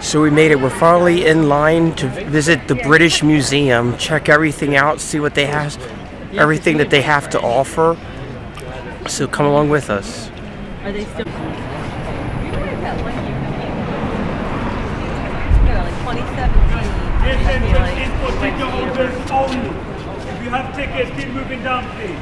So we made it. We're finally in line to visit the British Museum, check everything out, see what they have, everything that they have to offer. So come along with us. Are they still? This entrance is for ticket holders only. If you have tickets, keep moving down, please.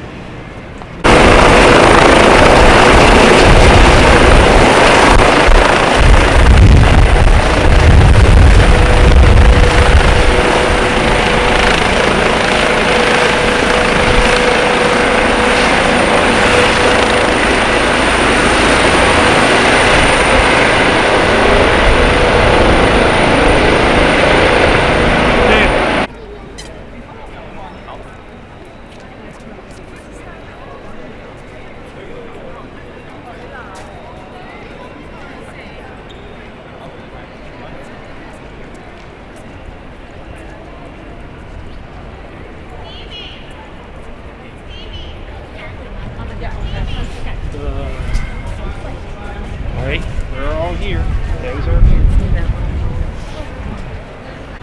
Alright, they're all here. Things are here.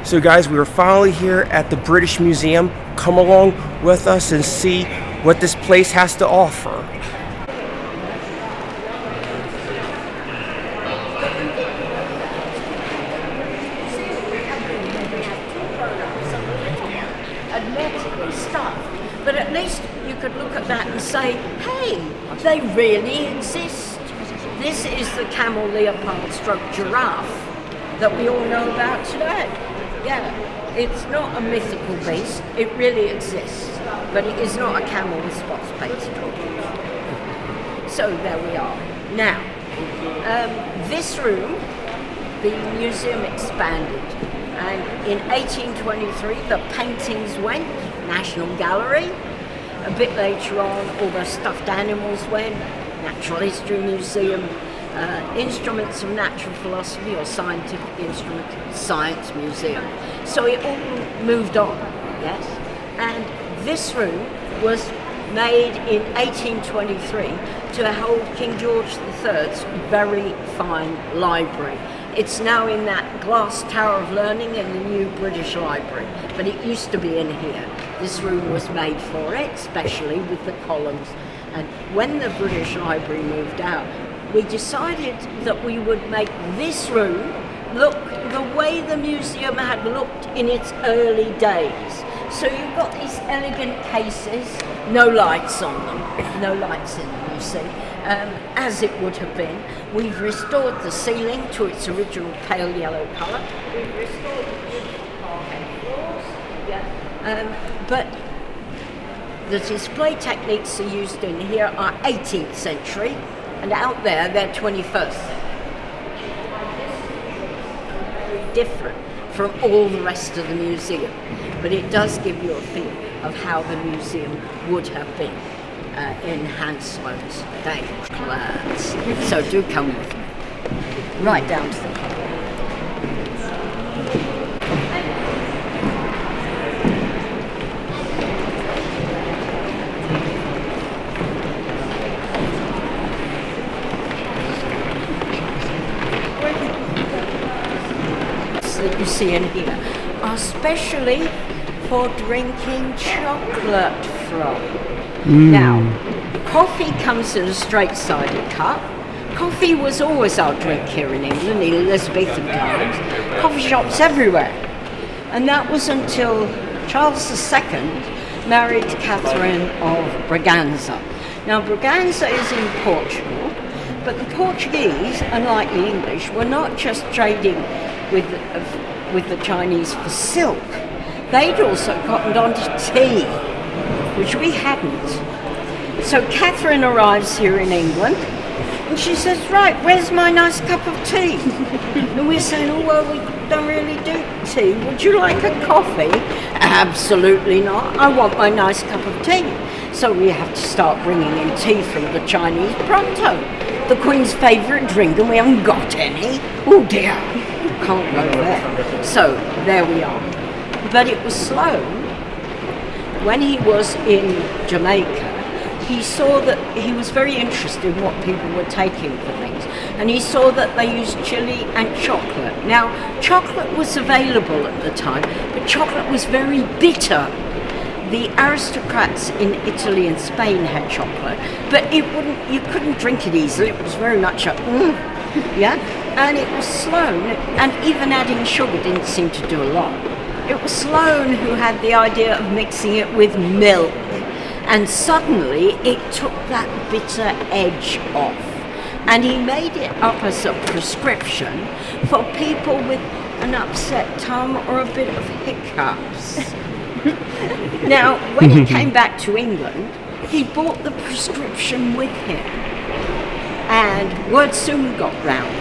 So guys, we are finally here at the British Museum. Come along with us and see what this place has to offer. Admittedly stuffed, but at least you could look at that and say, hey, they really exist. This is the camel leopard stroke giraffe that we all know about today. Yeah, it's not a mythical beast, it really exists, but it is not a camel with spots painted on it. So there we are. Now, this room, the museum expanded, and in 1823 the paintings went, National Gallery. A bit later on, all the stuffed animals went, Natural History Museum, Instruments of Natural Philosophy or Scientific Instruments, Science Museum. So it all moved on, yes? And this room was made in 1823 to hold King George III's very fine library. It's now in that glass tower of learning in the new British Library, but it used to be in here. This room was made for it, especially with the columns. And when the British Library moved out, we decided that we would make this room look the way the museum had looked in its early days. So you've got these elegant cases, no lights on them, no lights in them, you see, as it would have been. We've restored the ceiling to its original pale yellow colour. We've restored the beautiful parquet floors, but the display techniques are used in here are 18th century, and out there they're 21st century. Very different from all the rest of the museum, but it does give you a feel of how the museum would have been in Hans Sloane's day. So do come with me, right down to the club. That you see in here are specially for drinking chocolate from. Now, coffee comes in a straight-sided cup. Coffee was always our drink here in England in Elizabethan times. Coffee shops everywhere. And that was until Charles II married Catherine of Braganza. Now, Braganza is in Portugal, but the Portuguese, unlike the English, were not just trading with the Chinese for silk. They'd also cottoned on to tea, which we hadn't. So Catherine arrives here in England, and she says, right, where's my nice cup of tea? And we're saying, oh, well, we don't really do tea. Would you like a coffee? Absolutely not. I want my nice cup of tea. So we have to start bringing in tea from the Chinese pronto. The Queen's favourite drink, and we haven't got any. Oh dear. Can't go there. So there we are. But it was Sloane, when he was in Jamaica, he saw that he was very interested in what people were taking for things. and he saw that they used chili and chocolate. Now, chocolate was available at the time, but chocolate was very bitter. The aristocrats in Italy and Spain had chocolate, but you couldn't drink it easily. It was very much yeah, and it was Sloane, and even adding sugar didn't seem to do a lot. It was Sloane who had the idea of mixing it with milk, and suddenly it took that bitter edge off. And he made it up as a prescription for people with an upset tongue or a bit of hiccups. Now, when he came back to England, he brought the prescription with him. And word soon got round.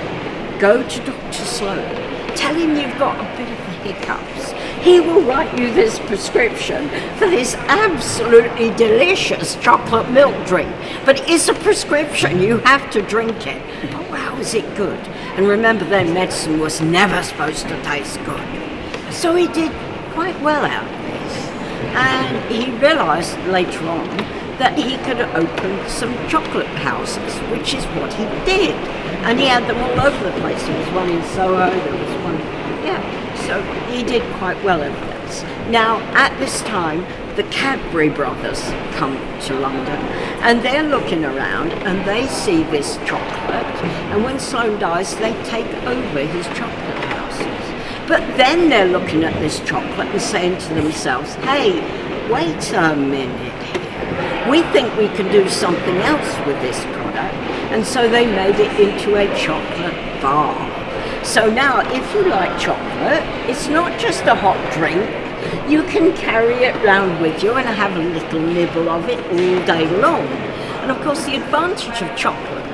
Go to Dr. Sloane. Tell him you've got a bit of the hiccups. He will write you this prescription for this absolutely delicious chocolate milk drink. But it is a prescription. You have to drink it. But wow, is it good. And remember then, medicine was never supposed to taste good. So he did quite well out of this. And he realised later on that he could open some chocolate houses, which is what he did. And he had them all over the place. There was one in Soho, there was one, so he did quite well at this. Now, at this time, the Cadbury brothers come to London, and they're looking around, and they see this chocolate, and when Sloane dies, they take over his chocolate houses. But then they're looking at this chocolate and saying to themselves, hey, wait a minute. We think we can do something else with this product, and so they made it into a chocolate bar. So now, if you like chocolate, it's not just a hot drink. You can carry it round with you and have a little nibble of it all day long. And of course, the advantage of chocolate,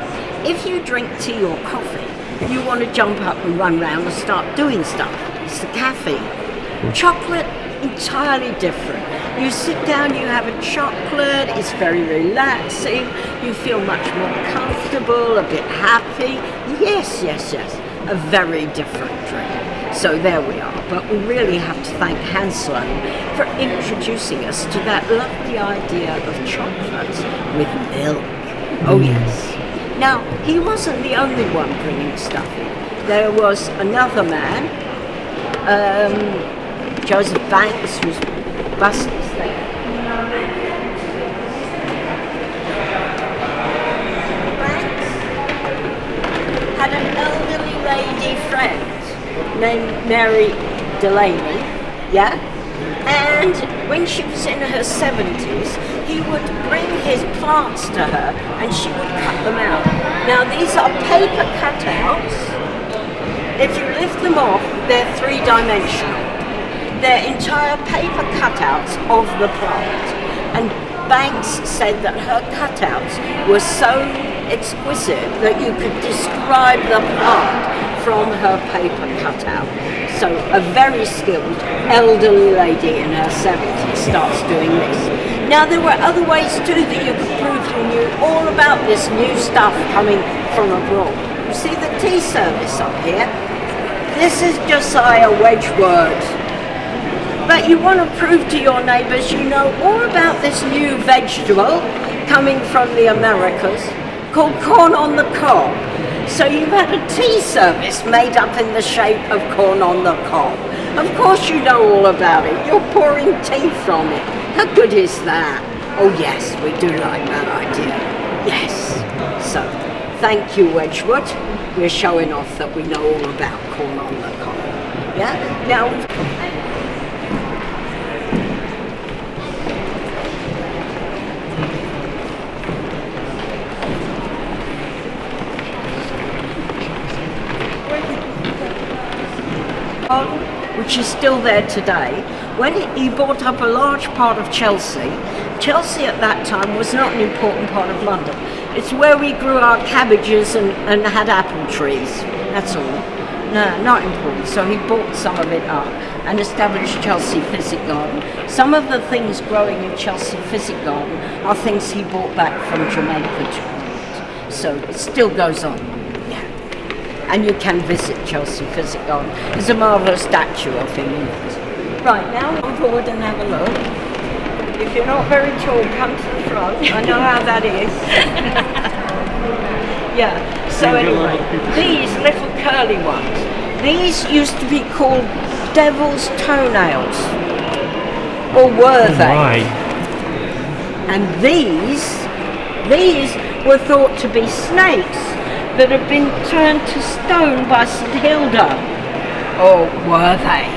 if you drink tea or coffee, you want to jump up and run round and start doing stuff. It's the caffeine. Chocolate, entirely different. You sit down, you have a chocolate, it's very relaxing, you feel much more comfortable, a bit happy. Yes, a very different drink. So there we are. But we really have to thank Hans Sloane for introducing us to that lovely idea of chocolate with milk. Oh yes. Now, he wasn't the only one bringing stuff in. There was another man, Joseph Banks, whose bust is there. Banks had an elderly lady friend named Mary Delaney, and when she was in her 70s, he would bring his plants to her and she would cut them out. Now these are paper cutouts. If you lift them off, they're three-dimensional. They're entire paper cutouts of the plant. And Banks said that her cutouts were so exquisite that you could describe the plant from her paper cutout. So a very skilled elderly lady in her 70s starts doing this. Now there were other ways too that you could prove you knew all about this new stuff coming from abroad. You see the tea service up here? This is Josiah Wedgwood. But you want to prove to your neighbours you know all about this new vegetable coming from the Americas called corn on the cob. So you've had a tea service made up in the shape of corn on the cob. Of course you know all about it. You're pouring tea from it. How good is that? Oh yes, we do like that idea. Yes. So, thank you, Wedgwood. We're showing off that we know all about corn on the cob. Yeah? Now, which is still there today. When he bought up a large part of Chelsea, Chelsea at that time was not an important part of London. It's where we grew our cabbages and had apple trees. That's all. No, not important. So he bought some of it up and established Chelsea Physic Garden. Some of the things growing in Chelsea Physic Garden are things he brought back from Jamaica to England. So it still goes on. And you can visit Chelsea Physic Garden. There's a marvellous statue of him in it. Right, now come forward and have a look. If you're not very tall, come to the front. I know how that is. Yeah. So anyway, these little curly ones, these used to be called devil's toenails, or were they? Right. And these were thought to be snakes that had been turned to stone by St Hilda, or were they?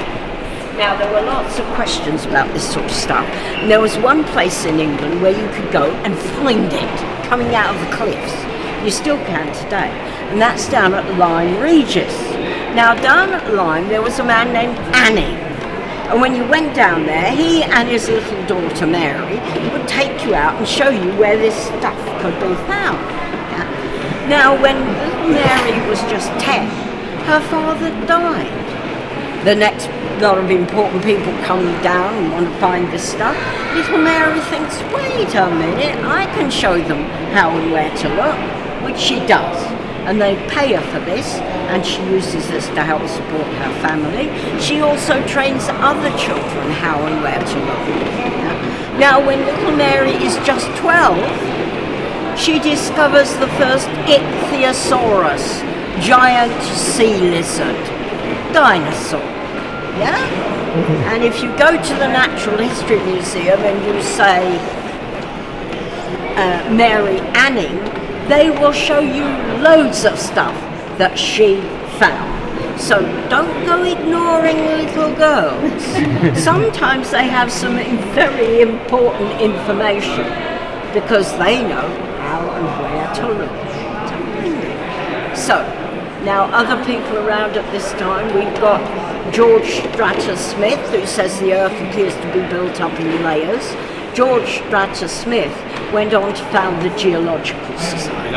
Now, there were lots of questions about this sort of stuff. And there was one place in England where you could go and find it coming out of the cliffs. You still can today. And that's down at Lyme Regis. Now, down at Lyme, there was a man named Annie. And when you went down there, he and his little daughter Mary would take you out and show you where this stuff could be found. Yeah? Now, when little Mary was just 10, her father died. The next lot of important people come down and want to find this stuff. Little Mary thinks, wait a minute, I can show them how and where to look, which she does. And they pay her for this, and she uses this to help support her family. She also trains other children how and where to look. Yeah. Now, when little Mary is just 12, she discovers the first Ichthyosaurus, giant sea lizard, dinosaur. Yeah? And if you go to the Natural History Museum and you say Mary Anning, they will show you loads of stuff that she found. So don't go ignoring little girls. Sometimes they have some very important information because they know how and where to look. So, now other people around at this time, we've got George Strata Smith, who says the earth appears to be built up in layers. George Strata Smith went on to found the Geological Society.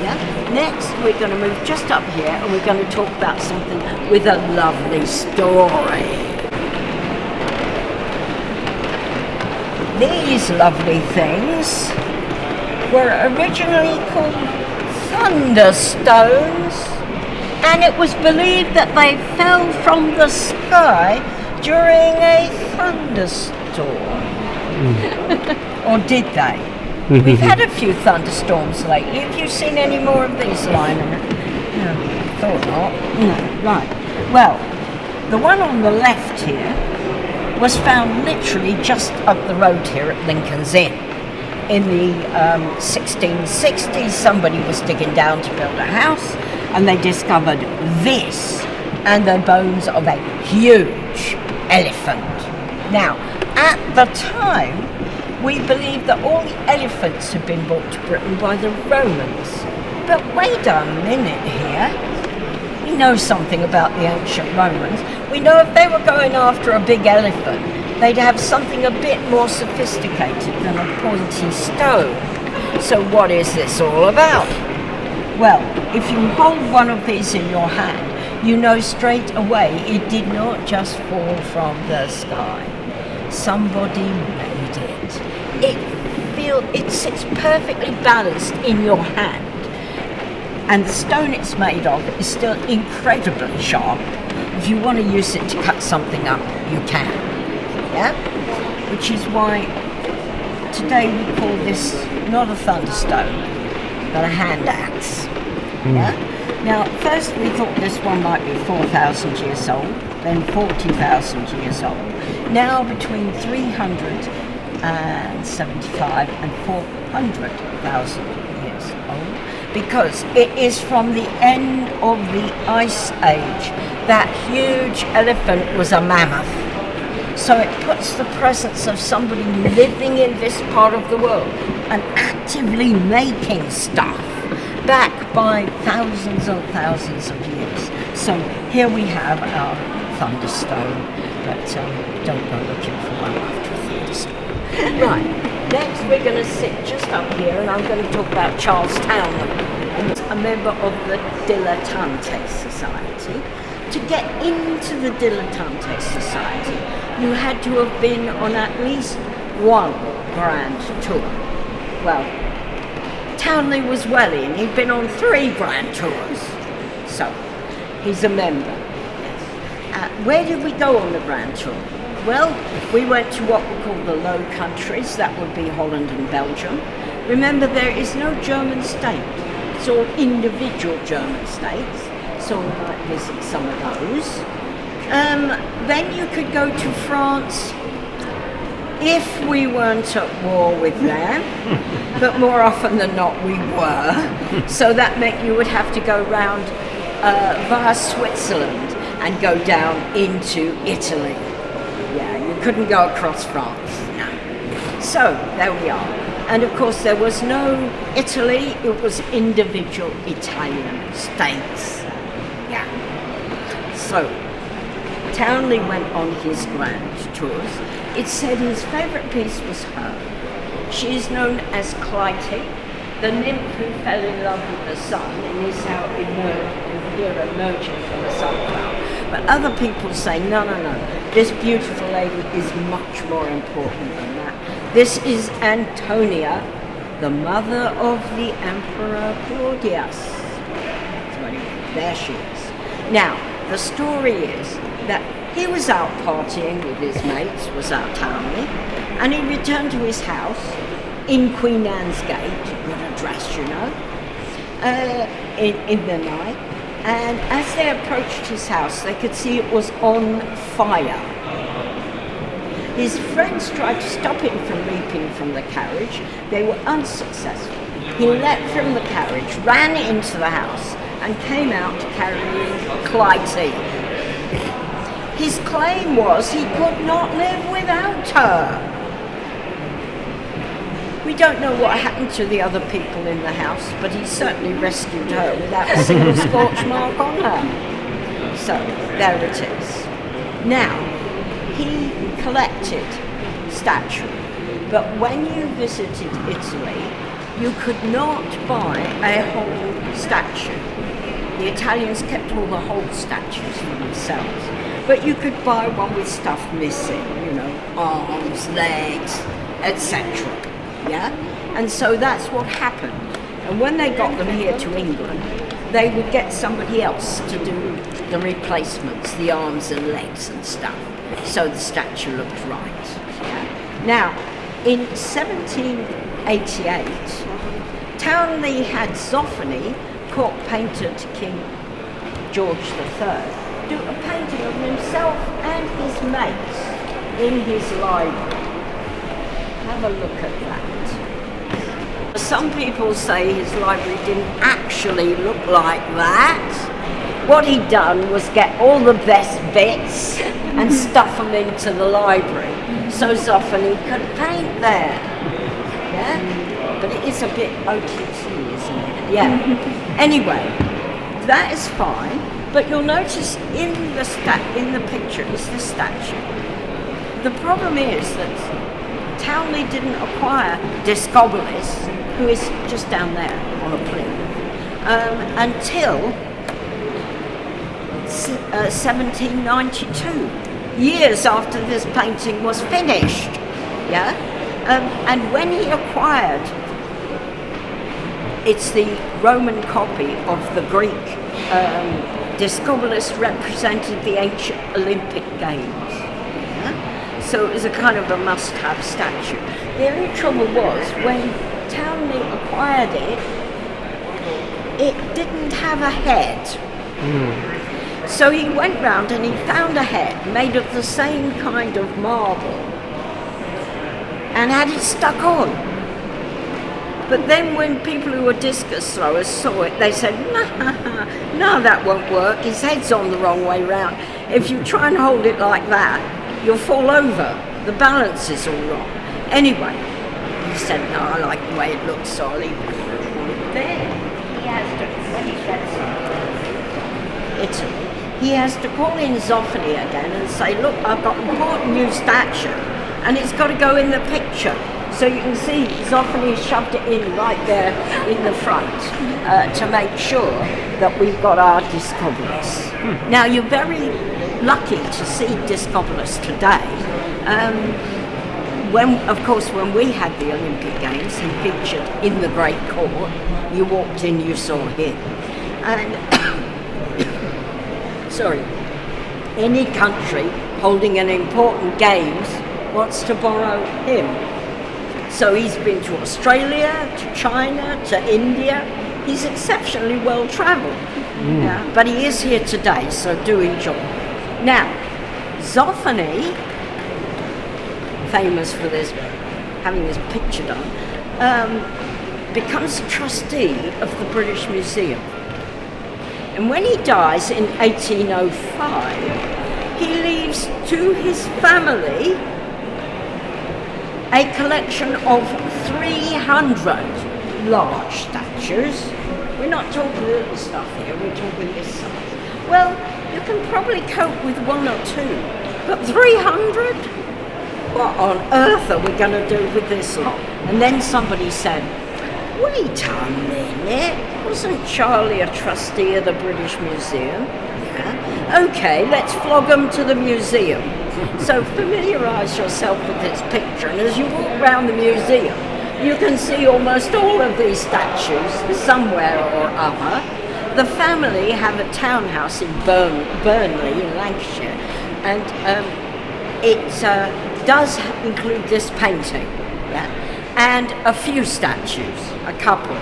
Yeah? Next, we're going to move just up here and we're going to talk about something with a lovely story. These lovely things were originally called thunderstones, and it was believed that they fell from the sky during a thunderstorm. Or did they? We've had a few thunderstorms lately. Have you seen any more of these, Lionel? No, thought not. No, right. Well, the one on the left here was found literally just up the road here at Lincoln's Inn. In the 1660s, somebody was digging down to build a house, and they discovered this and the bones of a huge elephant. Now, at the time, we believed that all the elephants had been brought to Britain by the Romans. But wait a minute here. We know something about the ancient Romans. We know if they were going after a big elephant, they'd have something a bit more sophisticated than a pointy stone. So what is this all about? Well, if you hold one of these in your hand, you know straight away it did not just fall from the sky. Somebody made it. It sits perfectly balanced in your hand. And the stone it's made of is still incredibly sharp. If you want to use it to cut something up, you can. Yeah? Which is why today we call this not a thunderstone, but a hand axe. Yeah? Now, first we thought this one might be 4,000 years old, then 40,000 years old. Now between 375 and 400,000 years old, because it is from the end of the Ice Age. That huge elephant was a mammoth. So it puts the presence of somebody living in this part of the world and actively making stuff back by thousands and thousands of years. So here we have our thunderstone, but don't go looking for one after a thunderstorm. Right, next we're going to sit just up here and I'm going to talk about Charles Townley, a member of the Dilettante Society. To get into the Dilettante Society, you had to have been on at least one grand tour. Well, Townley was well in. He'd been on 3 grand tours. So, he's a member. Where did we go on the grand tour? Well, we went to what we call the Low Countries. That would be Holland and Belgium. Remember, there is no German state. was all individual German states, so we might visit some of those. Then you could go to France if we weren't at war with them, but more often than not we were. So that meant you would have to go round via Switzerland and go down into Italy. Yeah, you couldn't go across France, no. So there we are. And of course there was no Italy, it was individual Italian states. Yeah. So Townley went on his grand tours. It said his favourite piece was her. She is known as Clytie, the nymph who fell in love with the sun, and is how it emerged, here emerging from the sunflower. But other people say, no, this beautiful lady is much more important than that. This is Antonia, the mother of the Emperor Claudius. So anyway, there she is. Now, the story is that he was out partying with his mates, was out Townley, and he returned to his house in Queen Anne's Gate, good address, you know, in the night. And as they approached his house, they could see it was on fire. His friends tried to stop him from leaping from the carriage. They were unsuccessful. He leapt from the carriage, ran into the house, and came out carrying Clytie. His claim was he could not live without her. We don't know what happened to the other people in the house, but he certainly rescued her without a single scorch mark on her. So, there it is. Now, he collected statuary, but when you visited Italy, you could not buy a whole statue. The Italians kept all the whole statues for themselves. But you could buy one with stuff missing, you know, arms, legs, etc. Yeah? And so that's what happened. And when they got them here to England, they would get somebody else to do the replacements, the arms and legs and stuff. So the statue looked right. Yeah? Now, in 1788, Townley had Zoffany, court painter to King George III, do a painting of himself and his mates in his library. Have a look at that. Some people say his library didn't actually look like that. What he'd done was get all the best bits and stuff them into the library so Zoffany could paint there. Yeah? But it is a bit OTT, isn't it? Yeah. Anyway, that is fine. But you'll notice in the picture is the statue. The problem is that Townley didn't acquire Discobolus, who is just down there on a plinth, until 1792, years after this painting was finished. Yeah, and when he acquired, it's the Roman copy of the Greek. Discobolus represented the ancient Olympic Games. Yeah? So it was a kind of a must-have statue. The only trouble was, when Townley acquired it, it didn't have a head. So he went round and he found a head made of the same kind of marble and had it stuck on. But then when people who were discus throwers saw it, they said, no, that won't work. His head's on the wrong way round. If you try and hold it like that, you'll fall over. The balance is all wrong. Anyway, he said, no, I like the way it looks, so I'll leave it. Then he has to, when he gets Italy, he has to call in Zoffany again and say, look, I've got an important new statue, and it's got to go in the picture. So you can see Zoffany shoved it in right there in the front to make sure that we've got our Discobolus. Now you're very lucky to see Discobolus today. When we had the Olympic Games, he featured in the Great Court. You walked in, you saw him. And sorry, any country holding an important games wants to borrow him. So he's been to Australia, to China, to India, He's exceptionally well travelled. Yeah, but he is here today, so do enjoy. Now, Zoffany, famous for this, having this picture done, becomes trustee of the British Museum. And when he dies in 1805, he leaves to his family a collection of 300 large statues. We're not talking little stuff here, we're talking this size. Well, you can probably cope with one or two, but 300? What on earth are we going to do with this lot? And then somebody said, wait a minute, wasn't Charlie a trustee of the British Museum? Yeah. Okay, let's flog them to the museum. So familiarise yourself with this picture, and as you walk around the museum, you can see almost all of these statues somewhere or other. The family have a townhouse in Burnley in Lancashire, and it does include this painting, yeah, and a few statues, a couple,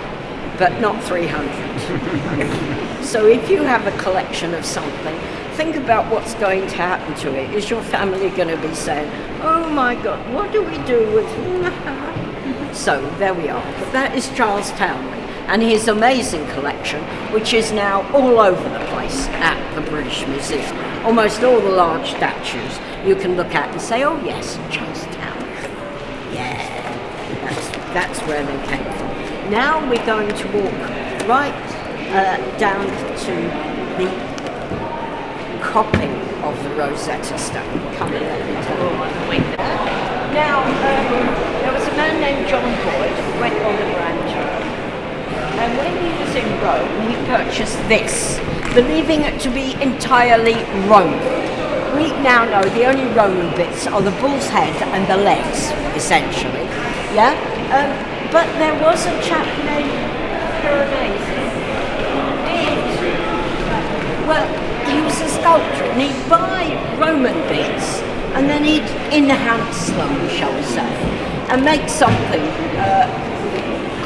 but not 300. So if you have a collection of something, think about what's going to happen to it. Is your family going to be saying, oh my God, what do we do with... So there we are. But that is Charles Townley and his amazing collection, which is now all over the place at the British Museum. Almost all the large statues you can look at and say, oh yes, Charles Townley. Yeah, that's where they came from. Now we're going to walk right down to the copy of the Rosetta Stone. Come in, let me tell you. Now, there was a man named John Boyd who went on the Grand Tour, and when he was in Rome, he purchased this, believing it to be entirely Roman. We now know the only Roman bits are the bull's head and the legs, essentially. Yeah? But there was a chap named Piranesi. Well, he was a sculptor, and he'd buy Roman bits, and then he'd enhance them, shall we say, and make something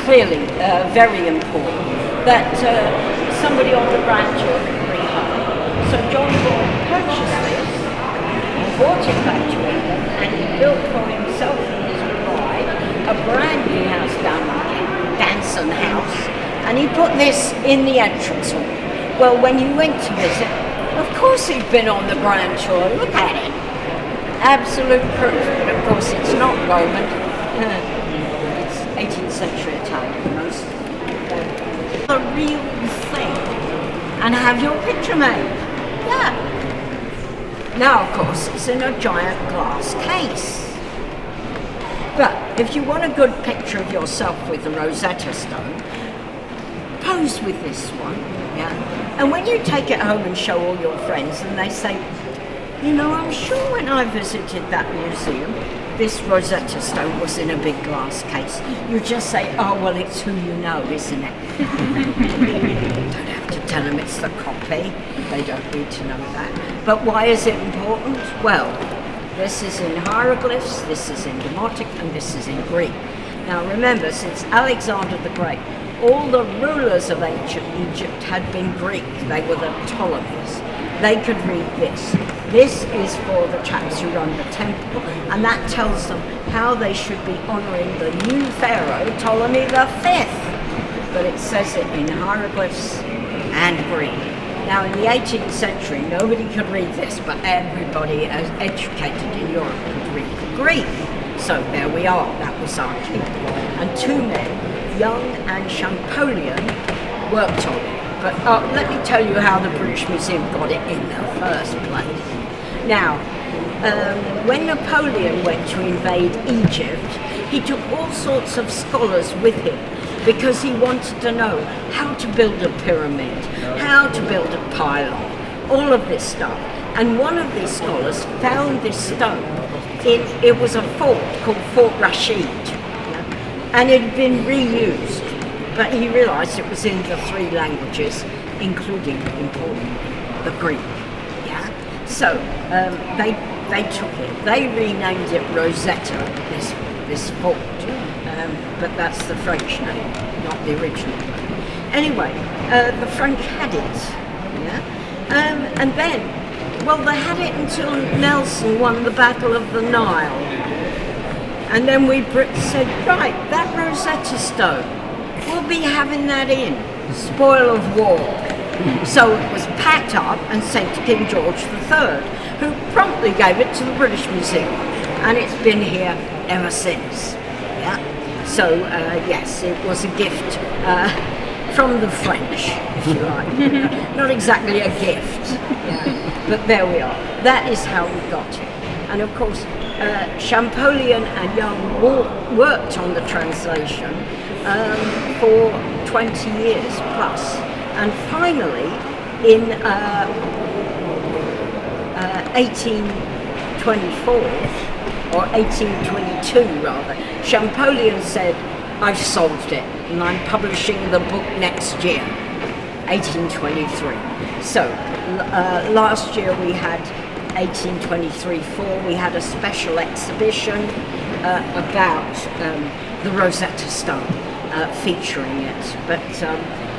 clearly very important that somebody on the Grand Tour could bring home. So John Boyd purchased this, brought it back to England, and he built for himself and his bride a brand new house down there, Danson House, and he put this in the entrance hall. Well, when you went to visit, of course he'd been on the Grand Tour. Look at it. Absolute proof, but of course it's not Roman. It's 18th century Italian, most. The real thing. And have your picture made. Yeah. Now, of course, it's in a giant glass case. But if you want a good picture of yourself with the Rosetta Stone, pose with this one, yeah? And when you take it home and show all your friends, and they say, you know, I'm sure when I visited that museum, this Rosetta Stone was in a big glass case. You just say, oh, well, it's who you know, isn't it? Don't have to tell them it's the copy. They don't need to know that. But why is it important? Well, this is in hieroglyphs, this is in Demotic, and this is in Greek. Now remember, since Alexander the Great, all the rulers of ancient Egypt had been Greek. They were the Ptolemies. They could read this. This is for the chaps who run the temple, and that tells them how they should be honouring the new pharaoh, Ptolemy V. But it says it in hieroglyphs and Greek. Now in the 18th century, nobody could read this, but everybody as educated in Europe could read Greek. So there we are, that was our king. And two men, Young and Champollion, worked on it. But let me tell you how the British Museum got it in the first place. Now, when Napoleon went to invade Egypt, he took all sorts of scholars with him because he wanted to know how to build a pyramid, how to build a pylon, all of this stuff. And one of these scholars found this stone. It was a fort called Fort Rashid, and it had been reused. But he realised it was in the three languages, including, importantly, the Greek. Yeah. So they took it. They renamed it Rosetta, this fort. But that's the French name, not the original one. Anyway, the French had it, yeah? And then, well, they had it until Nelson won the Battle of the Nile. And then we Brits said, right, that Rosetta Stone, we'll be having that in, spoil of war. So it was packed up and sent to King George III, who promptly gave it to the British Museum. And it's been here ever since, yeah? So, yes, it was a gift from the French, if you like. Not exactly a gift, yeah. But there we are. That is how we got it. And of course, Champollion and Young worked on the translation for 20 years plus. And finally, in 1824, or 1822 rather, Champollion said, I've solved it, and I'm publishing the book next year, 1823. So, last year we had 1823-4, we had a special exhibition about the Rosetta Stone, featuring it, but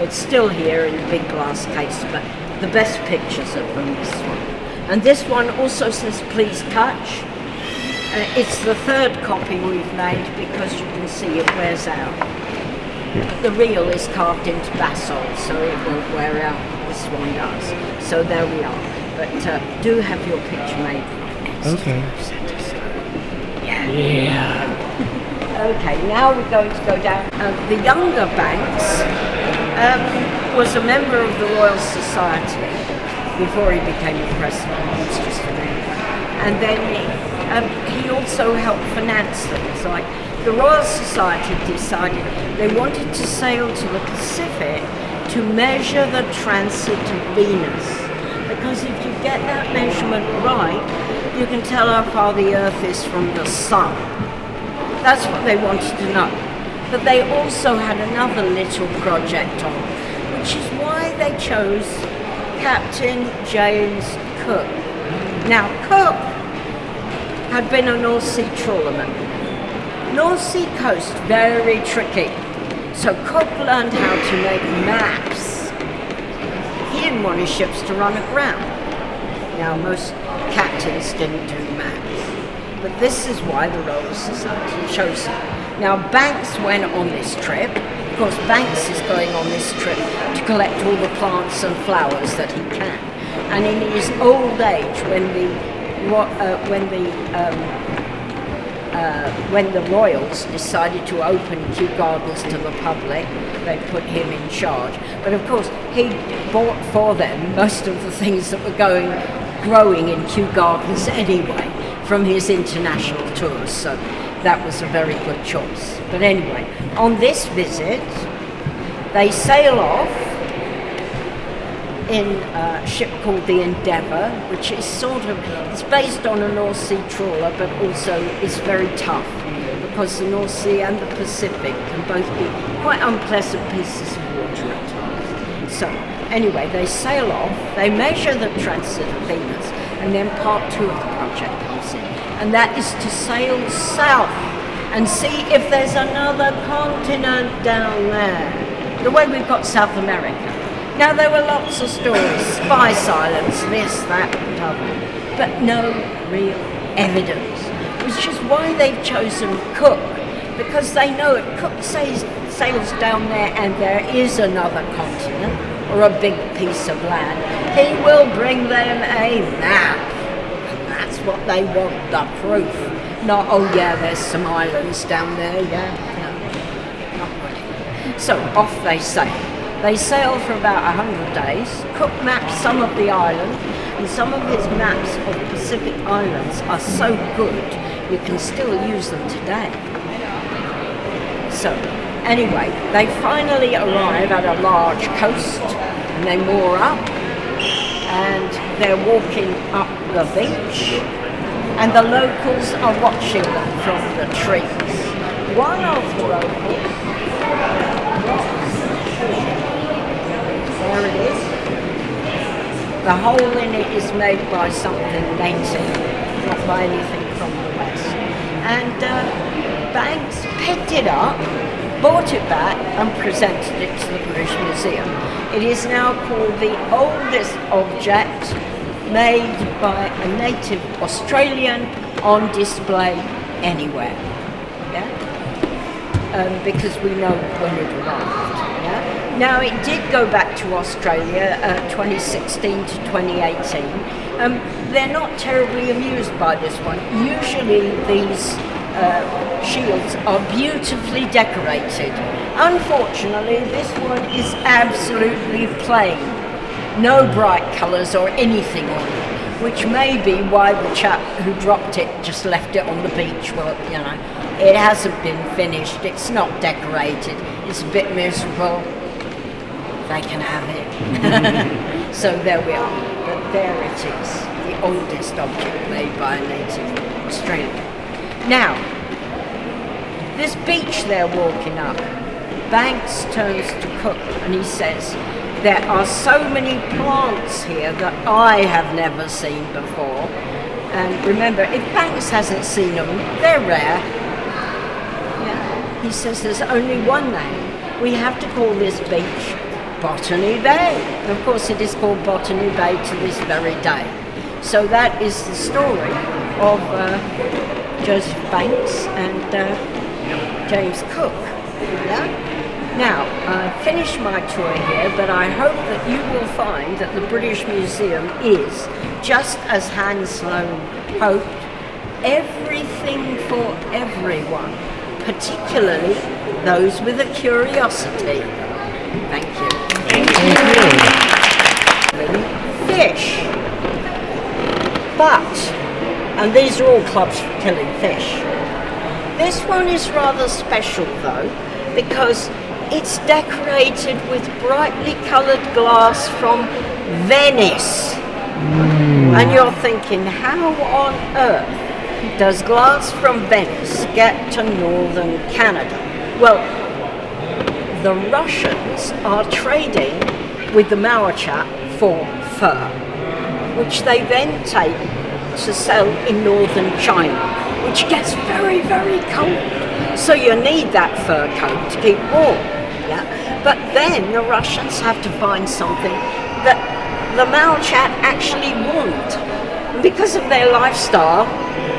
it's still here in a big glass case, but the best pictures of them, this one. And this one also says, please touch. It's the third copy we've made because you can see it wears out. The reel is carved into basalt, so it won't wear out. This one does. So there we are. But do have your picture made. Okay. Yeah. Okay, now we're going to go down. The younger Banks was a member of the Royal Society before he became the president. He was just a member. And then he also helped finance things. Like the Royal Society decided they wanted to sail to the Pacific to measure the transit of Venus. Because if you get that measurement right, you can tell how far the Earth is from the Sun. That's what they wanted to know. But they also had another little project on, which is why they chose Captain James Cook. Now, Cook had been a North Sea trawlerman. North Sea coast, very tricky. So Cook learned how to make maps. He didn't want his ships to run aground. Now, most captains didn't do maps. But this is why the Royal Society chose him. Now, Banks went on this trip. Of course, Banks is going on this trip to collect all the plants and flowers that he can. And in his old age, when the Royals decided to open Kew Gardens to the public, they put him in charge. But of course, he bought for them most of the things that were growing in Kew Gardens anyway, from his international tours. So that was a very good choice. But anyway, on this visit, they sail off in a ship called the Endeavour, which is it's based on a North Sea trawler, but also is very tough because the North Sea and the Pacific can both be quite unpleasant pieces of water at times. So anyway, they sail off, they measure the transit of Venus, and then part 2 of the project comes in, and that is to sail south and see if there's another continent down there, the way we've got South America. Now, there were lots of stories, Spice Islands, this, that, and other, but no real evidence, which is why they've chosen Cook, because they know if Cook sails down there and there is another continent, or a big piece of land, he will bring them a map, and that's what they want, the proof. Not, oh yeah, there's some islands down there, yeah, no, not really. So, off they sail. They sail for about 100 days. Cook maps some of the island, and some of his maps of Pacific islands are so good you can still use them today. So, anyway, they finally arrive at a large coast, and they moor up, and they're walking up the beach, and the locals are watching them from the trees. One of the locals, there it is. The hole in it is made by something native, not by anything from the west. And Banks picked it up bought it back and presented it to the British Museum. It is now called the oldest object made by a native Australian on display anywhere. Yeah? Because we know when it arrived. Yeah? Now it did go back to Australia 2016 to 2018. They're not terribly amused by this one. Usually these shields are beautifully decorated. Unfortunately, this one is absolutely plain. No bright colours or anything on it, which may be why the chap who dropped it just left it on the beach. Well, you know, it hasn't been finished, it's not decorated, it's a bit miserable. They can have it. So there we are. But there it is, the oldest object made by a native Australian. Now, this beach they're walking up, Banks turns to Cook and he says, there are so many plants here that I have never seen before. And remember, if Banks hasn't seen them, they're rare. Yeah. He says there's only one name. We have to call this beach Botany Bay. And of course it is called Botany Bay to this very day. So that is the story of Joseph Banks and James Cook. Yeah? Now, I've finished my tour here, but I hope that you will find that the British Museum is, just as Hans Sloane hoped, everything for everyone, particularly those with a curiosity. Thank you. Thank you. Fish. But, and these are all clubs for killing fish. This one is rather special though, because it's decorated with brightly coloured glass from Venice. And you're thinking, how on earth does glass from Venice get to northern Canada? Well, the Russians are trading with the Maochap for fur, which they then take to sell in northern China, which gets very, very cold. So you need that fur coat to keep warm. Yeah? But then the Russians have to find something that the Maochap actually want. And because of their lifestyle,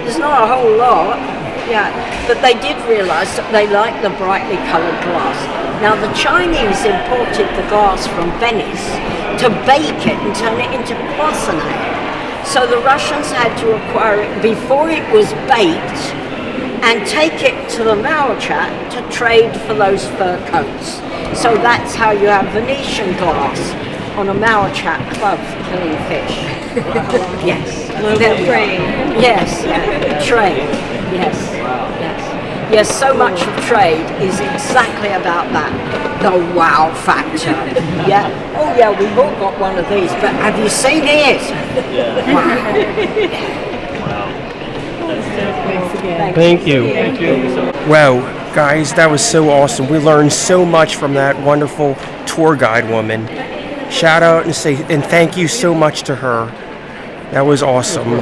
there's not a whole lot, yeah, but they did realise that they like the brightly coloured glass. Now the Chinese imported the glass from Venice to bake it and turn it into porcelain. So the Russians had to acquire it before it was baked and take it to the Maochap to trade for those fur coats. So that's how you have Venetian glass on a Maochap club for killing fish. Yes. Trade. Yes, yeah. Trade. Yes. Yes. Yes, so much of trade is exactly about that. The wow factor. Yeah. Oh yeah, we've all got one of these, but have you seen it? Wow. Thank you. Wow, guys, that was so awesome. We learned so much from that wonderful tour guide woman. Shout out and thank you so much to her. That was awesome.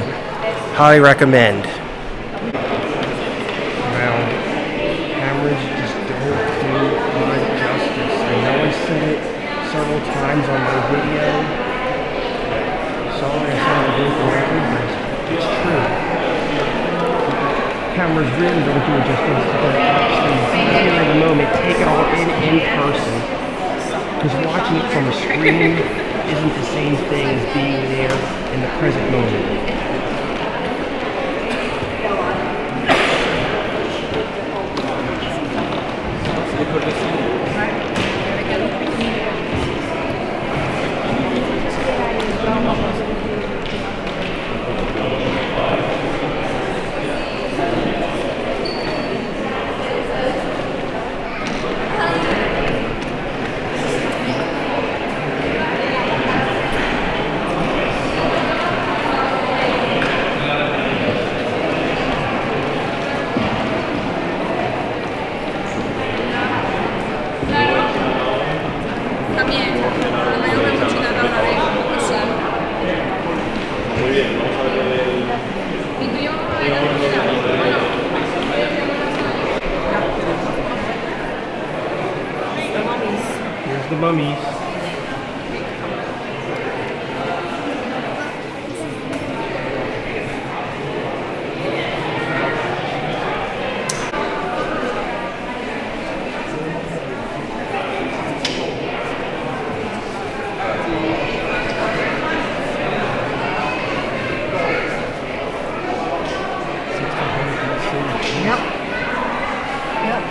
Highly recommend. Wow, cameras just don't do God justice. I know I said it several times on my video. Sorry, I sound like a broken record, but it's true. Cameras really don't do it justice to actually be here in the moment, take it all in person. Because watching it from a screen isn't the same thing as being there in the present moment. mummies. Yep. Yep.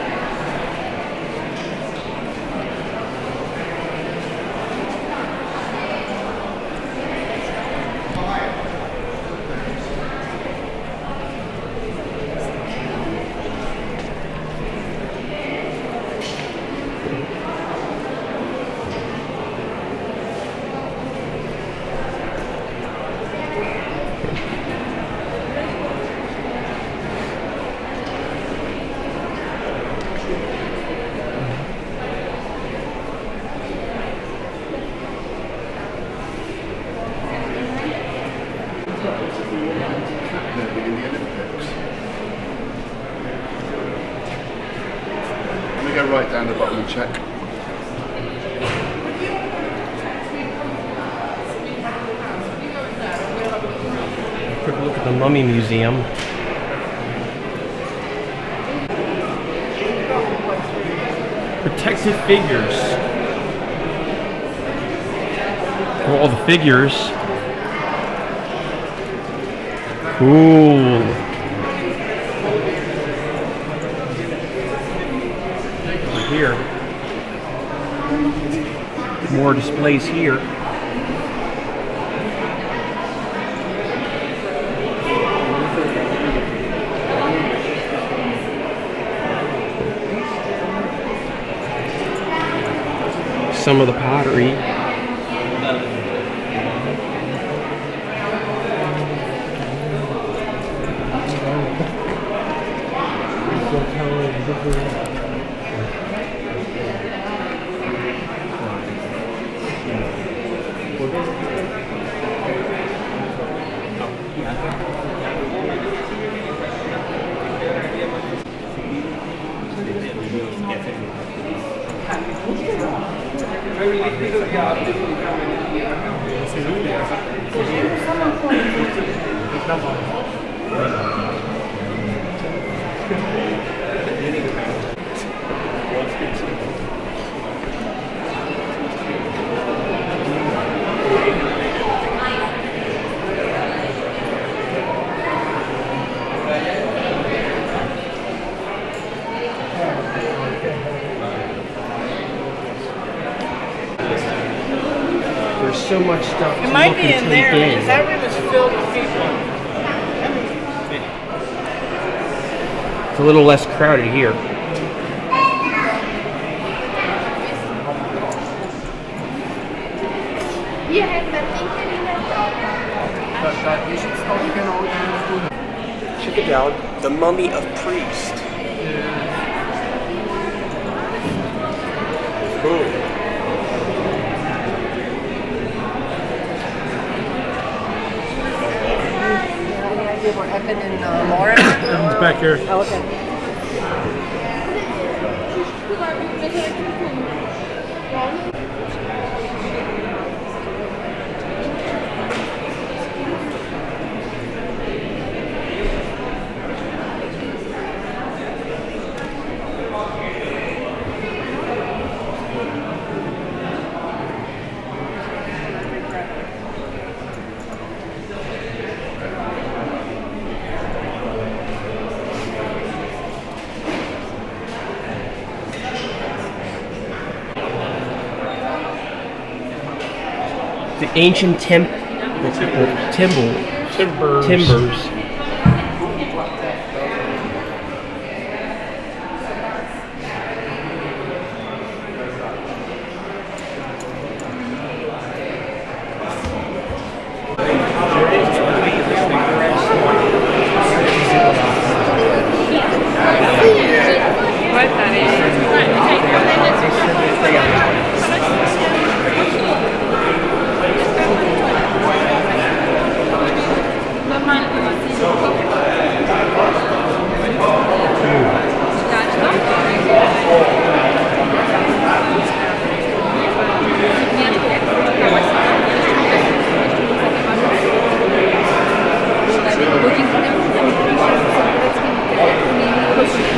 Let me go right down the bottom and check. Quick look at the Mummy Museum. Protective figures. For all the figures. Cool. Over here. More displays here. Some of the pottery. There's so much stuff. It might be in there because that room is filled with people. It's a little less crowded here. Check it out, the Mummy of Priest. Cool. Where Evan and Laura are? Evan's back here. Oh, okay. The ancient timbers. Would you